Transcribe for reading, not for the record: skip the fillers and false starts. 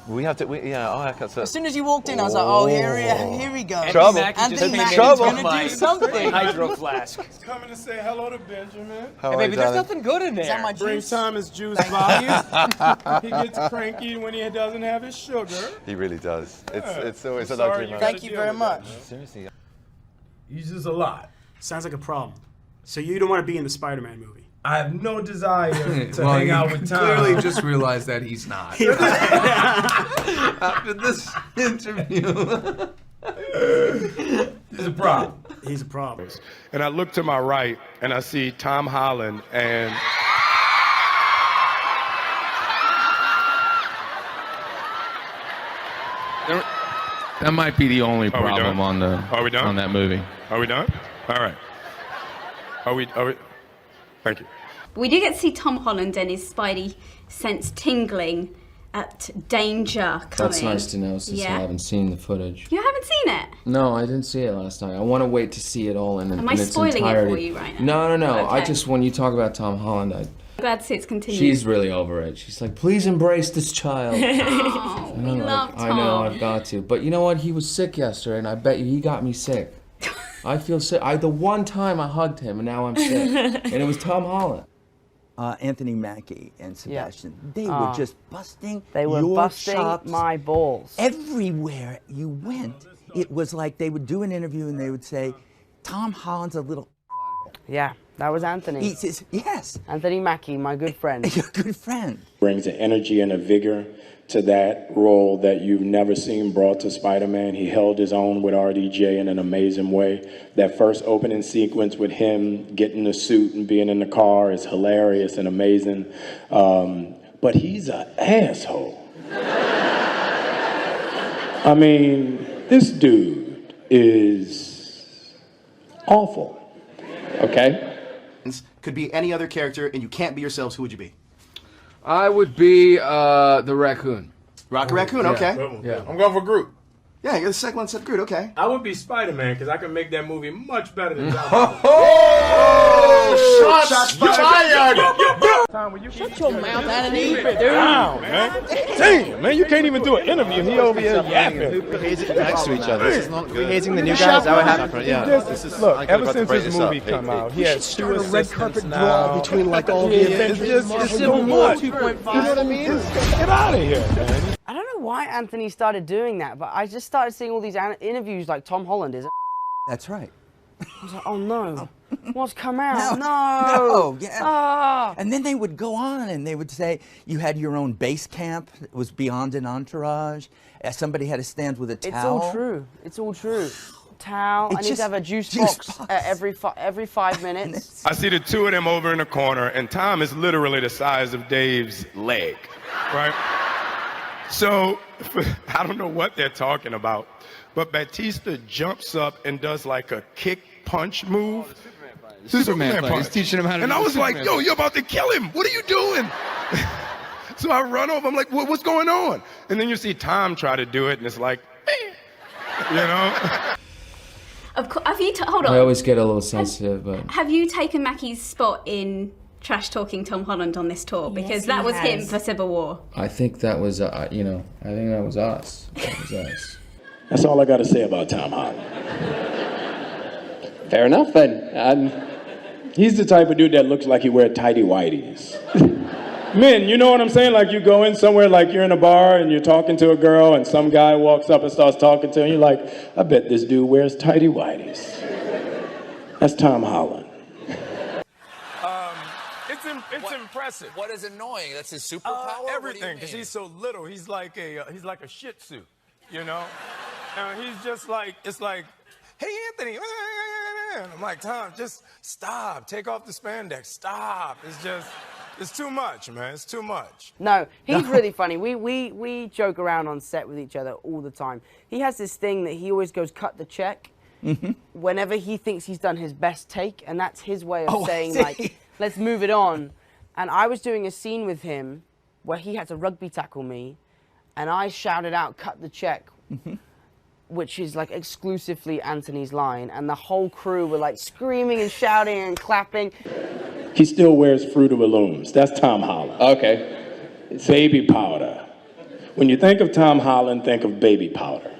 We have to, As soon as you walked in, I was like, oh, here we go. Trouble. Anthony Mackie's Trouble. gonna do something. Hydro flask. He's coming to say hello to Benjamin. Hey, baby, there's nothing good in there. Is that my Bring juice? Thomas juice by. He gets cranky when he doesn't have his sugar. He really does. It's always a luxury moment. Thank you very much. Seriously. Uses a lot. Sounds like a problem. So you don't want to be in the Spider-Man movie? I have no desire to hang out with Tom. Clearly just realized that he's not. After this interview. He's a problem. He's a problem. And I look to my right and I see Tom Holland and That might be the only problem on that movie. Are we done? All right. Are we? Thank you. We do get to see Tom Holland and his spidey sense tingling at danger coming. That's nice to know since I haven't seen the footage. You haven't seen it? No, I didn't see it last night. I want to wait to see it all in its entirety. Am I spoiling it for you right now? No. Okay. I just, when you talk about Tom Holland, I'm glad to see it's continued. she's really over it. She's like, please embrace this child. Oh, we love Tom. I know, I've got to. But you know what? He was sick yesterday, and I bet you he got me sick. I feel sick. The one time I hugged him, and now I'm sick. And it was Tom Holland. Anthony Mackie and Sebastian, they were just busting busting my balls. Everywhere you went, it was like they would do an interview and they would say, Tom Holland's a little... Yeah, that was Anthony. Yes. Anthony Mackie, my good friend. Your good friend. Brings an energy and a vigor to that role that you've never seen brought to Spider-Man. He held his own with RDJ in an amazing way. That first opening sequence with him getting the suit and being in the car is hilarious and amazing. But he's an asshole. I mean, this dude is awful, okay? Could be any other character, and you can't be yourselves. Who would you be? I would be the raccoon. Rocket Raccoon, okay. Yeah. I'm going for Groot. Yeah, you're the second one said Groot, okay. I would be Spider-Man because I can make that movie much better than Tom Oh, shots fired! Tom, will you Shut your mouth, Anthony. down, man? Damn, man, you can't even do an interview. He over here yapping. We're hazing next to each other. This is not good. We're hazing the new guys. Is that what happened? Yeah. Look, ever since this movie come out, he has two assistants now. between like all the It's so much. You know what I mean? Get out of here, man. I don't know why Anthony started doing that, but I just started seeing all these interviews like Tom Holland is. That's right. I was like, oh no, what's come out? No, yeah. Ah. And then they would go on and they would say you had your own base camp. It was beyond an entourage. Somebody had to stand with a towel. It's all true. It's all true. Towel. I need to have a juice box every 5 minutes. I see the two of them over in the corner, and Tom is literally the size of Dave's leg, right? So, I don't know what they're talking about, but Batista jumps up and does like a kick punch move. Superman punch. He's teaching him how to do And I was like, Superman yo, you're about to kill him. What are you doing? So I run over. I'm like, what's going on? And then you see Tom try to do it, and it's like, you know? Of course, hold on. I always get a little sensitive, but... Have you taken Mackie's spot in trash-talking Tom Holland on this tour? Because that was him for Civil War. I think that was, I think that was us. That was us. That's all I got to say about Tom Holland. Fair enough, then. He's the type of dude that looks like he wears tighty-whities. Men, you know what I'm saying? Like you go in somewhere, like you're in a bar and you're talking to a girl and some guy walks up and starts talking to her and you're like, I bet this dude wears tighty-whities. That's Tom Holland. It's impressive. What is annoying? That's his superpower? Everything, because he's so little. He's like a Shih Tzu, you know? And he's just like, it's like, hey, Anthony. And I'm like, Tom, just stop. Take off the spandex. Stop. It's too much, man. It's too much. No, he's really funny. We joke around on set with each other all the time. He has this thing that he always goes, cut the check, whenever he thinks he's done his best take, and that's his way of saying, like, let's move it on. And I was doing a scene with him where he had to rugby tackle me, and I shouted out, cut the check, which is like exclusively Anthony's line, and the whole crew were like screaming and shouting and clapping. He still wears Fruit of the Looms. That's Tom Holland. Okay. Baby powder. When you think of Tom Holland, think of baby powder.